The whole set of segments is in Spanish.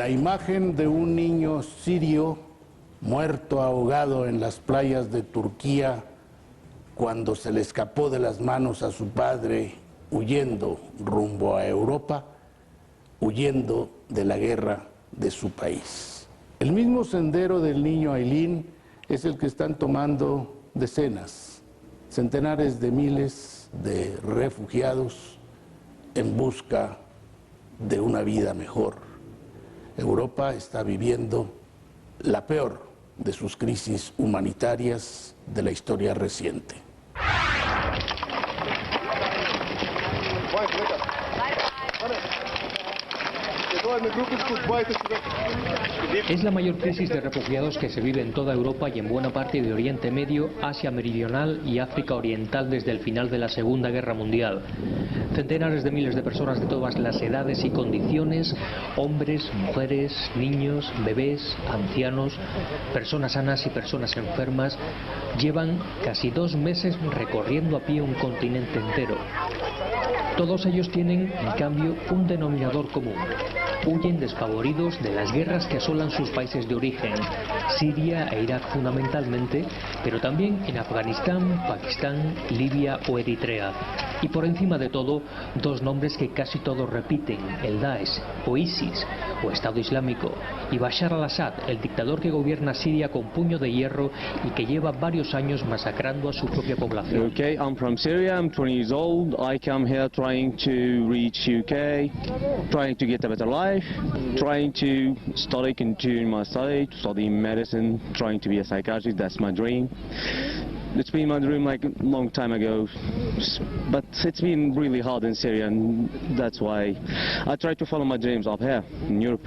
La imagen de un niño sirio muerto ahogado en las playas de Turquía cuando se le escapó de las manos a su padre huyendo rumbo a Europa, huyendo de la guerra de su país. El mismo sendero del niño Aylin es el que están tomando decenas, centenares de miles de refugiados en busca de una vida mejor. Europa está viviendo la peor de sus crisis humanitarias de la historia reciente. Es la mayor crisis de refugiados que se vive en toda Europa y en buena parte de Oriente Medio, Asia Meridional y África Oriental desde el final de la Segunda Guerra Mundial. Centenares de miles de personas de todas las edades y condiciones, hombres, mujeres, niños, bebés, ancianos, personas sanas y personas enfermas, llevan casi 2 meses recorriendo a pie un continente entero. Todos ellos tienen, en cambio, un denominador común. Huyen desfavoridos de las guerras que asolan sus países de origen, Siria e Irak fundamentalmente, pero también en Afganistán, Pakistán, Libia o Eritrea. Y por encima de todo, 2 nombres que casi todos repiten, el Daesh, o ISIS, o Estado Islámico, y Bashar al-Assad, el dictador que gobierna Siria con puño de hierro y que lleva varios años masacrando a su propia población. Okay, I'm from Syria, I'm 20 years old, I come here trying to reach UK, trying to get a better life, trying to study, continue my study, to study medicine, trying to be a psychiatrist, that's my dream. It's been my dream like a long time ago, but it's been really hard in Syria, and that's why I try to follow my dreams up here in Europe.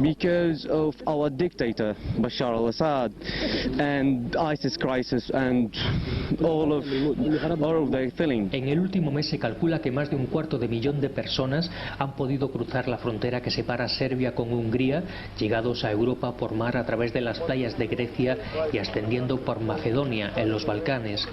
Because of our dictator Bashar al-Assad and ISIS crisis and all of their feeling. En el último mes se calcula que más de 250.000 de personas han podido cruzar la frontera que separa Serbia con Hungría, llegados a Europa por mar a través de las playas de Grecia y ascendiendo por Macedonia en los Balcanes.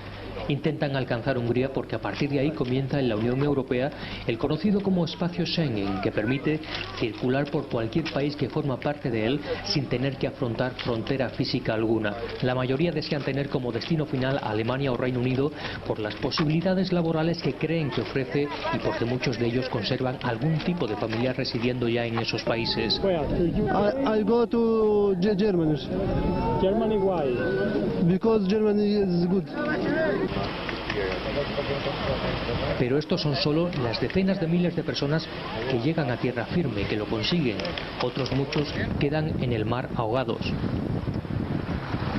Intentan alcanzar Hungría porque a partir de ahí comienza en la Unión Europea el conocido como espacio Schengen, que permite circular por cualquier país que forma parte de él sin tener que afrontar frontera física alguna. La mayoría desean tener como destino final a Alemania o Reino Unido por las posibilidades laborales que creen que ofrece y porque muchos de ellos conservan algún tipo de familia residiendo ya en esos países. I go to Germany. Germany, why? Because Germany is good. Pero estos son solo las decenas de miles de personas que llegan a tierra firme, que lo consiguen. Otros muchos quedan en el mar ahogados.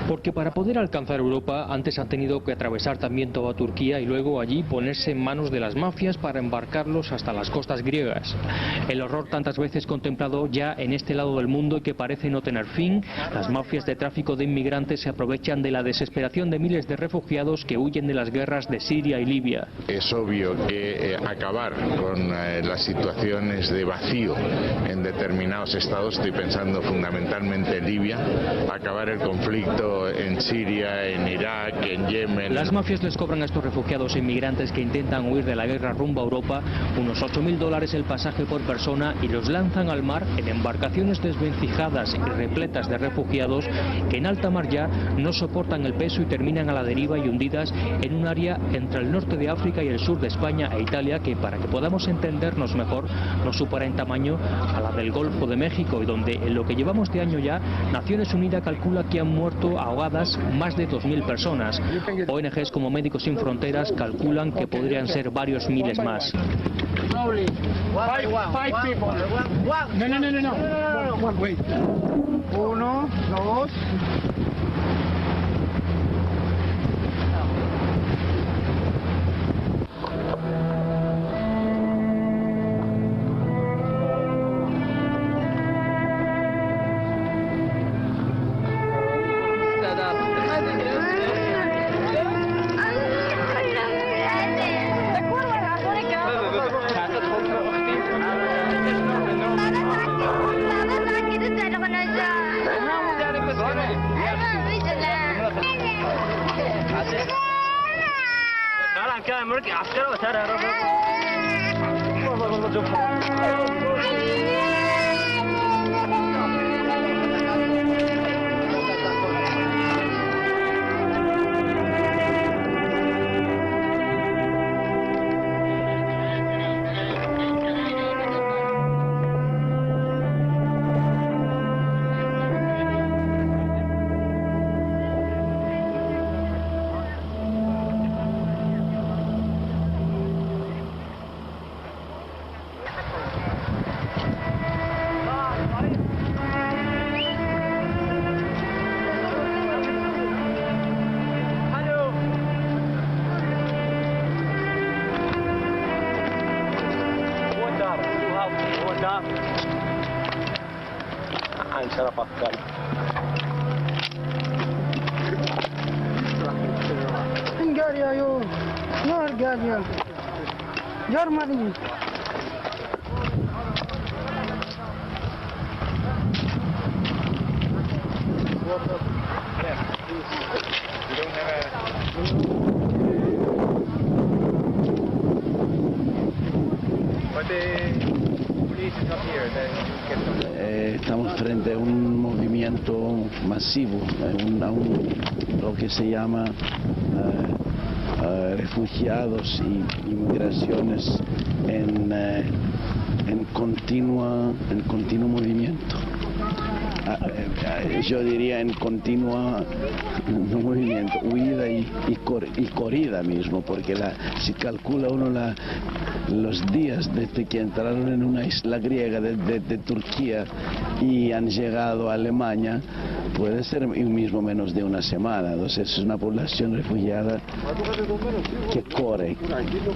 Porque para poder alcanzar Europa antes han tenido que atravesar también toda Turquía y luego allí ponerse en manos de las mafias para embarcarlos hasta las costas griegas. El horror tantas veces contemplado ya en este lado del mundo y que parece no tener fin, las mafias de tráfico de inmigrantes se aprovechan de la desesperación de miles de refugiados que huyen de las guerras de Siria y Libia. Es obvio que acabar con las situaciones de vacío en determinados estados, estoy pensando fundamentalmente en Libia, acabar el conflicto en Siria, en Irak, en Yemen. Las mafias les cobran a estos refugiados e inmigrantes que intentan huir de la guerra rumbo a Europa unos $8.000 el pasaje por persona y los lanzan al mar en embarcaciones desvencijadas y repletas de refugiados que en alta mar ya no soportan el peso y terminan a la deriva y hundidas en un área entre el norte de África y el sur de España e Italia que, para que podamos entendernos mejor, nos supera en tamaño a la del Golfo de México y donde en lo que llevamos de año ya Naciones Unidas calcula que han muerto ahogadas más de 2.000 personas. ONGs como Médicos Sin Fronteras calculan que podrían ser varios miles más. Uno, dos. Hungaria, yo, Bulgaria, Germany. Estamos frente a un movimiento masivo, lo que se llama refugiados y inmigraciones en continuo movimiento. Yo diría en continua movimiento, huida y corrida mismo, porque si calcula uno los días desde que entraron en una isla griega de Turquía y han llegado a Alemania, puede ser mismo menos de una semana. Entonces es una población refugiada que corre.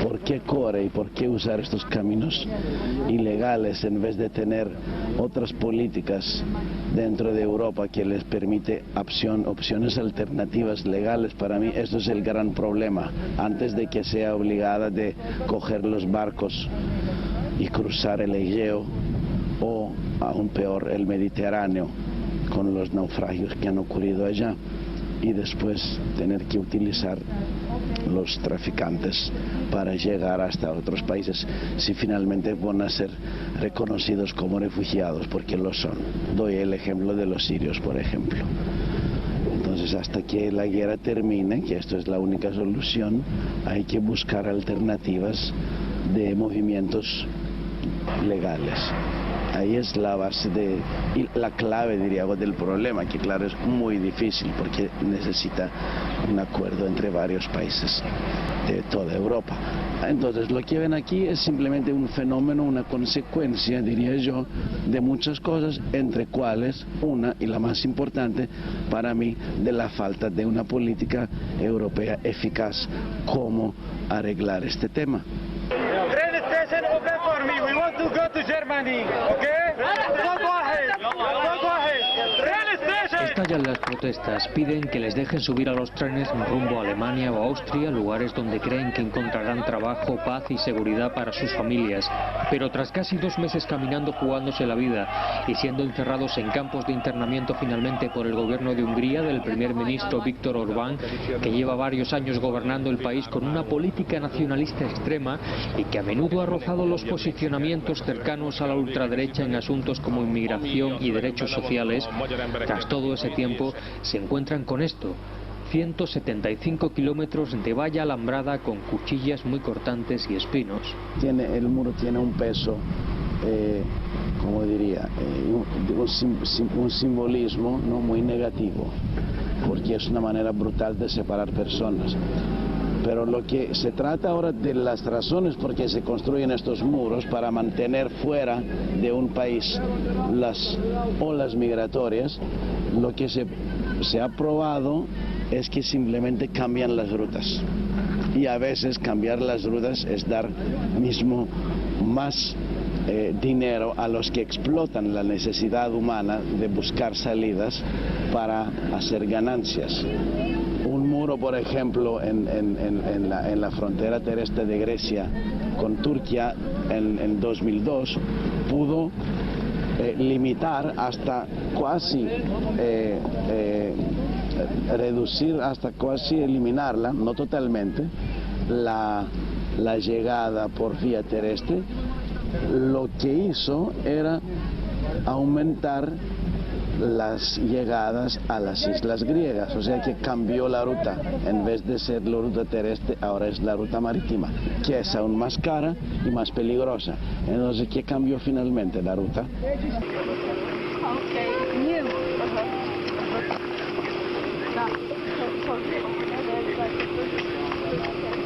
¿Por qué corre y por qué usar estos caminos ilegales en vez de tener otras políticas dentro de Europa que les permite opciones alternativas legales? Para mí esto es el gran problema, antes de que sea obligada de coger los barcos y cruzar el Egeo o aún peor el Mediterráneo con los naufragios que han ocurrido allá y después tener que utilizar los traficantes para llegar hasta otros países si finalmente van a ser reconocidos como refugiados, porque lo son. Doy el ejemplo de los sirios, por ejemplo. Entonces, hasta que la guerra termine, que esto es la única solución, hay que buscar alternativas de movimientos legales. Ahí es la base y la clave, diría, del problema, que claro, es muy difícil porque necesita un acuerdo entre varios países de toda Europa. Entonces, lo que ven aquí es simplemente un fenómeno, una consecuencia, diría yo, de muchas cosas, entre cuales una, y la más importante para mí, de la falta de una política europea eficaz. ¿Cómo arreglar este tema? Estallan las protestas, piden que les dejen subir a los trenes rumbo a Alemania o Austria, lugares donde creen que encontrarán trabajo, paz y seguridad para sus familias. Pero tras casi 2 meses caminando, jugándose la vida y siendo encerrados en campos de internamiento finalmente por el gobierno de Hungría del primer ministro Viktor Orbán, que lleva varios años gobernando el país con una política nacionalista extrema y que a menudo ha rozado los posicionamientos cercanos a la ultraderecha en asuntos como inmigración y derechos sociales, tras todo ese tiempo se encuentran con esto: 175 kilómetros de valla alambrada con cuchillas muy cortantes y espinos. El muro tiene un peso, como diría, un simbolismo no muy negativo, porque es una manera brutal de separar personas. Pero lo que se trata ahora de las razones por qué se construyen estos muros, para mantener fuera de un país las olas migratorias, lo que se ha probado es que simplemente cambian las rutas. Y a veces cambiar las rutas es dar mismo más dinero a los que explotan la necesidad humana de buscar salidas para hacer ganancias. Un muro, por ejemplo, en la frontera terrestre de Grecia con Turquía en 2002 pudo limitar hasta casi reducir, hasta casi eliminarla, no totalmente, la llegada por vía terrestre. Lo que hizo era aumentar las llegadas a las islas griegas, o sea que cambió la ruta. En vez de ser la ruta terrestre, ahora es la ruta marítima, que es aún más cara y más peligrosa. Entonces, ¿qué cambió finalmente? La ruta.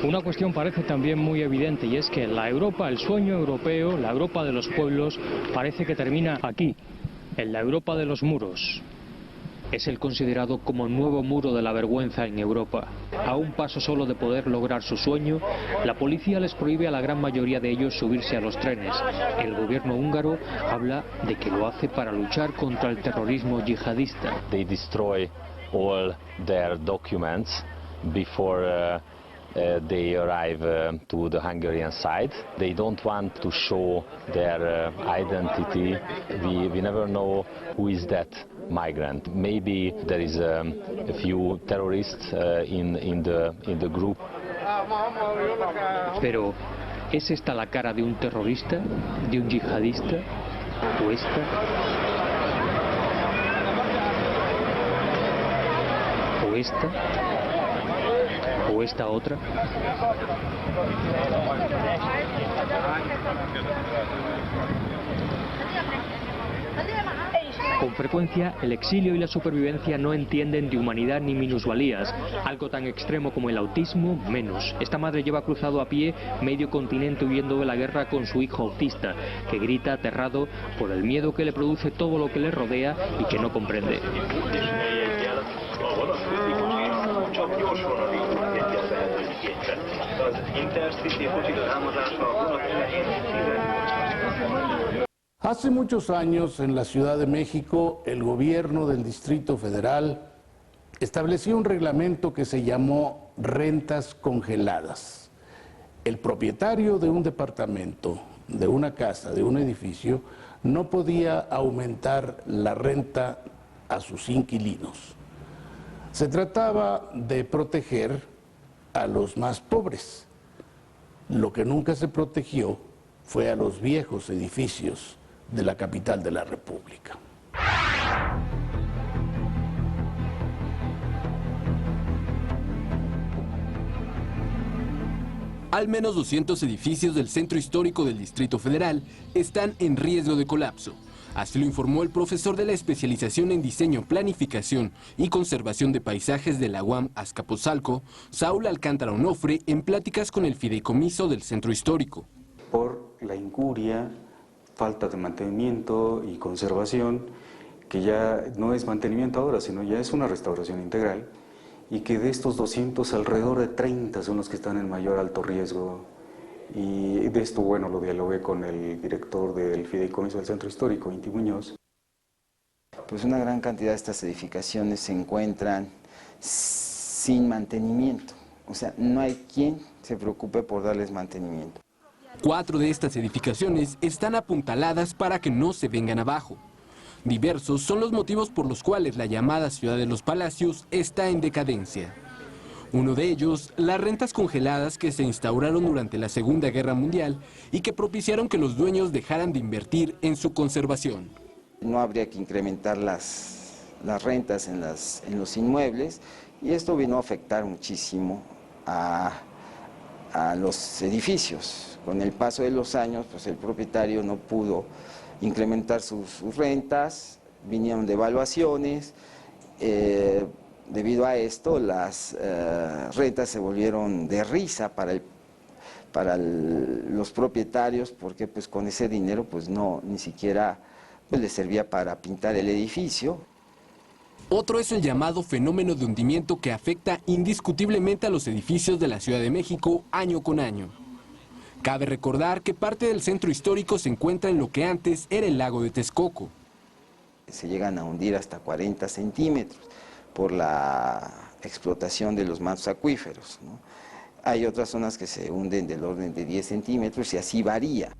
Una cuestión parece también muy evidente, y es que la Europa, el sueño europeo, la Europa de los pueblos, parece que termina aquí, en la Europa de los muros. Es el considerado como el nuevo muro de la vergüenza en Europa. A un paso solo de poder lograr su sueño, la policía les prohíbe a la gran mayoría de ellos subirse a los trenes. El gobierno húngaro habla de que lo hace para luchar contra el terrorismo yihadista. They destroy all their documents before they arrive to the Hungarian side. They don't want to show their identity. We never know who is that migrant. Maybe there is a few terrorists in the group. Pero, ¿es esta la cara de un terrorista? ¿De un yihadista? ¿O esta? ¿O esta? ¿O esta otra? Con frecuencia, el exilio y la supervivencia no entienden de humanidad ni minusvalías. Algo tan extremo como el autismo, menos. Esta madre lleva cruzado a pie medio continente huyendo de la guerra con su hijo autista, que grita aterrado por el miedo que le produce todo lo que le rodea y que no comprende. Hace muchos años, en la Ciudad de México, el gobierno del Distrito Federal estableció un reglamento que se llamó rentas congeladas. El propietario de un departamento, de una casa, de un edificio, no podía aumentar la renta a sus inquilinos. Se trataba de proteger a los más pobres. Lo que nunca se protegió fue a los viejos edificios de la capital de la República. Al menos 200 edificios del centro histórico del Distrito Federal están en riesgo de colapso. Así lo informó el profesor de la especialización en diseño, planificación y conservación de paisajes de la UAM Azcapotzalco, Saúl Alcántara Onofre, en pláticas con el fideicomiso del centro histórico. Por la incuria, falta de mantenimiento y conservación, que ya no es mantenimiento ahora, sino ya es una restauración integral, y que de estos 200, alrededor de 30 son los que están en mayor alto riesgo. Y de esto, bueno, lo dialogué con el director del fideicomiso del centro histórico, Inti Muñoz. Pues una gran cantidad de estas edificaciones se encuentran sin mantenimiento, o sea, no hay quien se preocupe por darles mantenimiento. 4 de estas edificaciones están apuntaladas para que no se vengan abajo. Diversos son los motivos por los cuales la llamada Ciudad de los Palacios está en decadencia. Uno de ellos, las rentas congeladas que se instauraron durante la Segunda Guerra Mundial y que propiciaron que los dueños dejaran de invertir en su conservación. No habría que incrementar las rentas en los inmuebles, y esto vino a afectar muchísimo a los edificios. Con el paso de los años, pues el propietario no pudo incrementar sus rentas, vinieron devaluaciones. Debido a esto, las rentas se volvieron de risa para los propietarios, porque pues con ese dinero pues ni siquiera pues, les servía para pintar el edificio. Otro es el llamado fenómeno de hundimiento que afecta indiscutiblemente a los edificios de la Ciudad de México año con año. Cabe recordar que parte del centro histórico se encuentra en lo que antes era el lago de Texcoco. Se llegan a hundir hasta 40 centímetros por la explotación de los mantos acuíferos, ¿no? Hay otras zonas que se hunden del orden de 10 centímetros y así varía.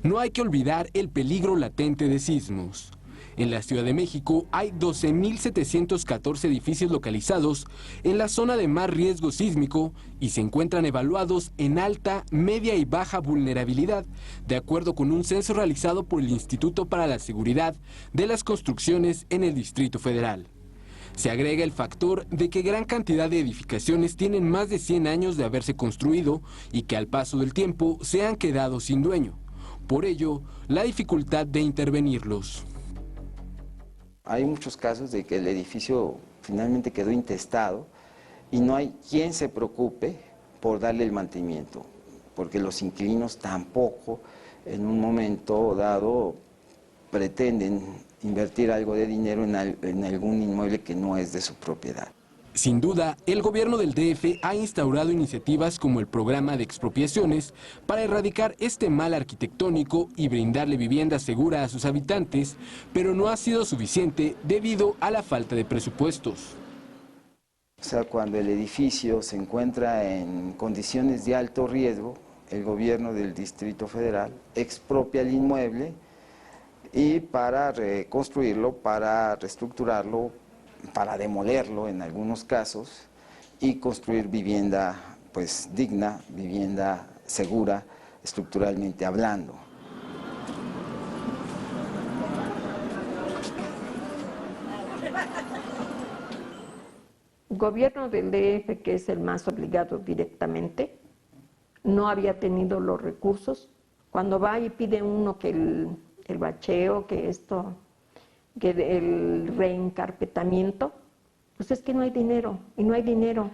No hay que olvidar el peligro latente de sismos. En la Ciudad de México hay 12.714 edificios localizados en la zona de más riesgo sísmico y se encuentran evaluados en alta, media y baja vulnerabilidad, de acuerdo con un censo realizado por el Instituto para la Seguridad de las Construcciones en el Distrito Federal. Se agrega el factor de que gran cantidad de edificaciones tienen más de 100 años de haberse construido y que al paso del tiempo se han quedado sin dueño. Por ello, la dificultad de intervenirlos. Hay muchos casos de que el edificio finalmente quedó intestado y no hay quien se preocupe por darle el mantenimiento, porque los inquilinos tampoco en un momento dado pretenden invertir algo de dinero en algún inmueble que no es de su propiedad. Sin duda, el gobierno del DF ha instaurado iniciativas como el programa de expropiaciones para erradicar este mal arquitectónico y brindarle vivienda segura a sus habitantes, pero no ha sido suficiente debido a la falta de presupuestos. O sea, cuando el edificio se encuentra en condiciones de alto riesgo, el gobierno del Distrito Federal expropia el inmueble y para reconstruirlo, para reestructurarlo, para demolerlo en algunos casos y construir vivienda pues digna, vivienda segura, estructuralmente hablando. El gobierno del DF, que es el más obligado directamente, no había tenido los recursos. Cuando va y pide uno que el bacheo, que esto, que el reencarpetamiento, pues es que no hay dinero, y no hay dinero.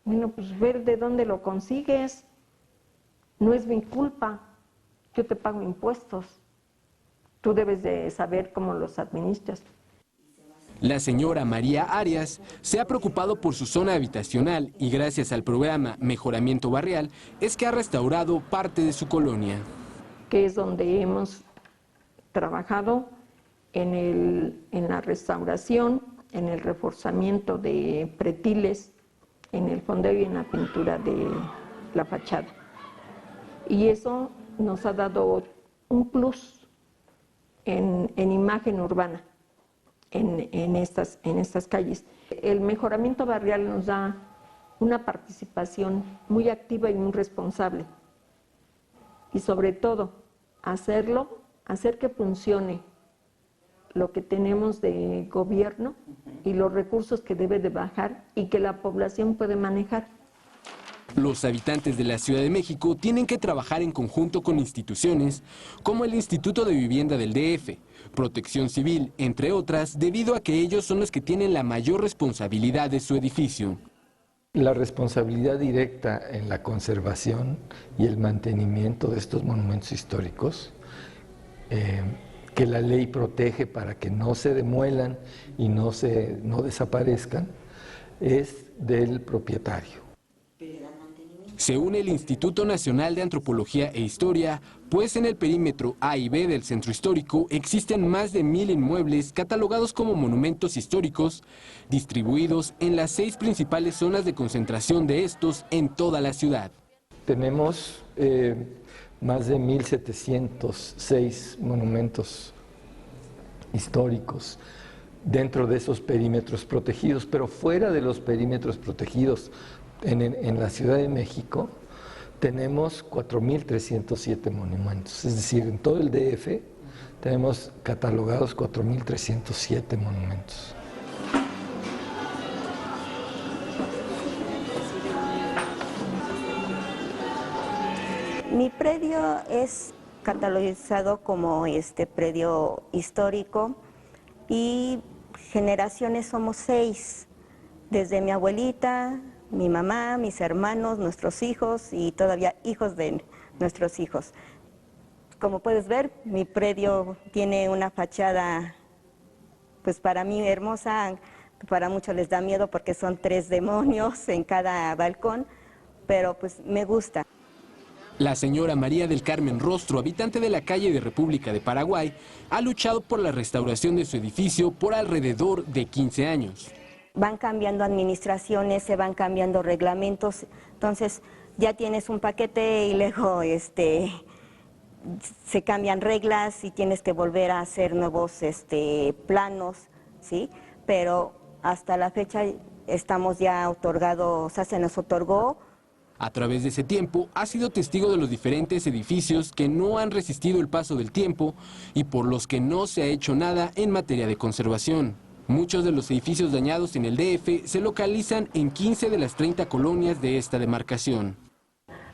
Bueno, pues ver de dónde lo consigues, no es mi culpa, yo te pago impuestos, tú debes de saber cómo los administras. La señora María Arias se ha preocupado por su zona habitacional y gracias al programa Mejoramiento Barrial es que ha restaurado parte de su colonia. Que es donde hemos trabajado en la restauración, en el reforzamiento de pretiles, en el fondeo y en la pintura de la fachada. Y eso nos ha dado un plus en imagen urbana. En estas calles. El mejoramiento barrial nos da una participación muy activa y muy responsable. Y sobre todo, hacer que funcione lo que tenemos de gobierno y los recursos que debe de bajar y que la población puede manejar. Los habitantes de la Ciudad de México tienen que trabajar en conjunto con instituciones como el Instituto de Vivienda del DF, Protección Civil, entre otras, debido a que ellos son los que tienen la mayor responsabilidad de su edificio. La responsabilidad directa en la conservación y el mantenimiento de estos monumentos históricos, que la ley protege para que no se demuelan y no desaparezcan, es del propietario. Según el Instituto Nacional de Antropología e Historia, pues en el perímetro A y B del centro histórico existen más de 1000 inmuebles catalogados como monumentos históricos, distribuidos en las 6 principales zonas de concentración de estos en toda la ciudad. Tenemos más de 1706 monumentos históricos dentro de esos perímetros protegidos, pero fuera de los perímetros protegidos, en la Ciudad de México tenemos 4.307 monumentos, es decir, en todo el DF tenemos catalogados 4.307 monumentos. Mi predio es catalogado como predio histórico y generaciones somos 6, desde mi abuelita, mi mamá, mis hermanos, nuestros hijos y todavía hijos de nuestros hijos. Como puedes ver, mi predio tiene una fachada, pues para mí hermosa, para muchos les da miedo porque son 3 demonios en cada balcón, pero pues me gusta. La señora María del Carmen Rostro, habitante de la calle de República de Paraguay, ha luchado por la restauración de su edificio por alrededor de 15 años. Van cambiando administraciones, se van cambiando reglamentos, entonces ya tienes un paquete y luego se cambian reglas y tienes que volver a hacer nuevos planos, ¿sí? Pero hasta la fecha estamos ya otorgados, o sea, se nos otorgó. A través de ese tiempo ha sido testigo de los diferentes edificios que no han resistido el paso del tiempo y por los que no se ha hecho nada en materia de conservación. Muchos de los edificios dañados en el DF se localizan en 15 de las 30 colonias de esta demarcación.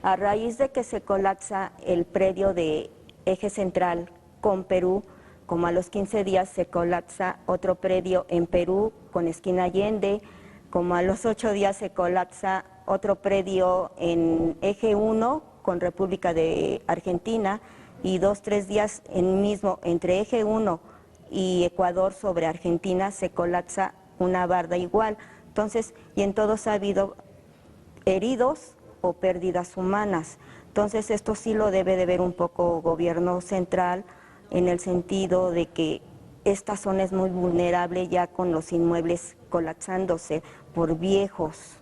A raíz de que se colapsa el predio de Eje Central con Perú, como a los 15 días se colapsa otro predio en Perú con esquina Allende, como a los 8 días se colapsa otro predio en Eje 1 con República de Argentina y 2-3 días mismo entre Eje 1 y Ecuador sobre Argentina se colapsa una barda igual. Entonces, y en todos ha habido heridos o pérdidas humanas. Entonces, esto sí lo debe de ver un poco gobierno central, en el sentido de que esta zona es muy vulnerable ya con los inmuebles colapsándose por viejos.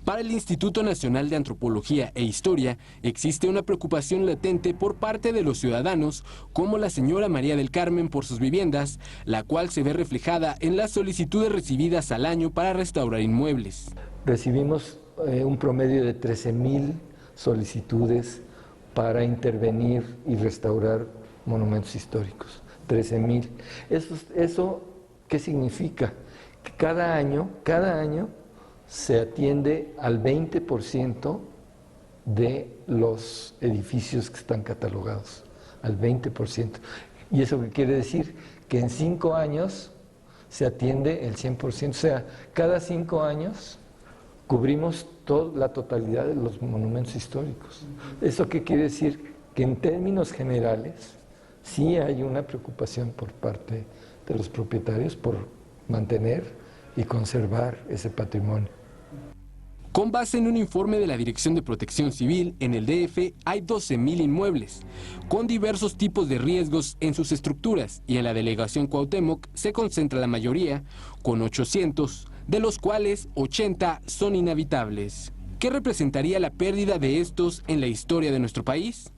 Para el Instituto Nacional de Antropología e Historia existe una preocupación latente por parte de los ciudadanos, como la señora María del Carmen por sus viviendas, la cual se ve reflejada en las solicitudes recibidas al año para restaurar inmuebles. Recibimos un promedio de 13,000 solicitudes para intervenir y restaurar monumentos históricos. 13,000. ¿Eso qué significa? Que cada año se atiende al 20% de los edificios que están catalogados, al 20%. ¿Y eso qué quiere decir? Que en 5 años se atiende el 100%, o sea, cada 5 años cubrimos la totalidad de los monumentos históricos. ¿Eso qué quiere decir? Que en términos generales sí hay una preocupación por parte de los propietarios por mantener y conservar ese patrimonio. Con base en un informe de la Dirección de Protección Civil, en el DF hay 12,000 inmuebles, con diversos tipos de riesgos en sus estructuras, y en la delegación Cuauhtémoc se concentra la mayoría, con 800, de los cuales 80 son inhabitables. ¿Qué representaría la pérdida de estos en la historia de nuestro país?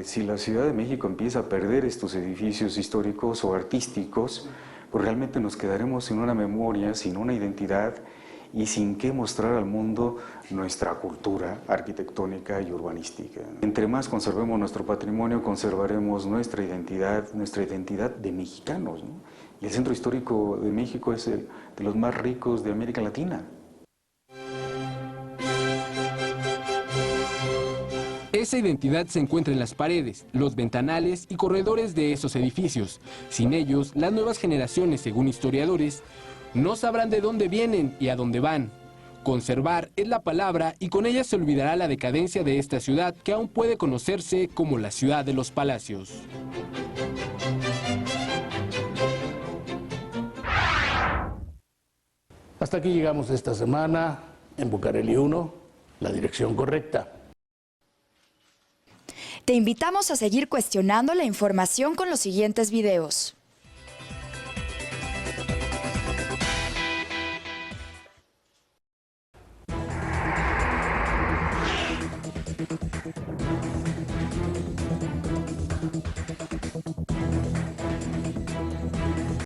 Si la Ciudad de México empieza a perder estos edificios históricos o artísticos, pues realmente nos quedaremos sin una memoria, sin una identidad y sin qué mostrar al mundo nuestra cultura arquitectónica y urbanística. Entre más conservemos nuestro patrimonio, conservaremos nuestra identidad de mexicanos, ¿no? Y el Centro Histórico de México es de los más ricos de América Latina. Esa identidad se encuentra en las paredes, los ventanales y corredores de esos edificios. Sin ellos, las nuevas generaciones, según historiadores, no sabrán de dónde vienen y a dónde van. Conservar es la palabra, y con ella se olvidará la decadencia de esta ciudad que aún puede conocerse como la ciudad de los palacios. Hasta aquí llegamos esta semana en Bucareli 1, la dirección correcta. Te invitamos a seguir cuestionando la información con los siguientes videos.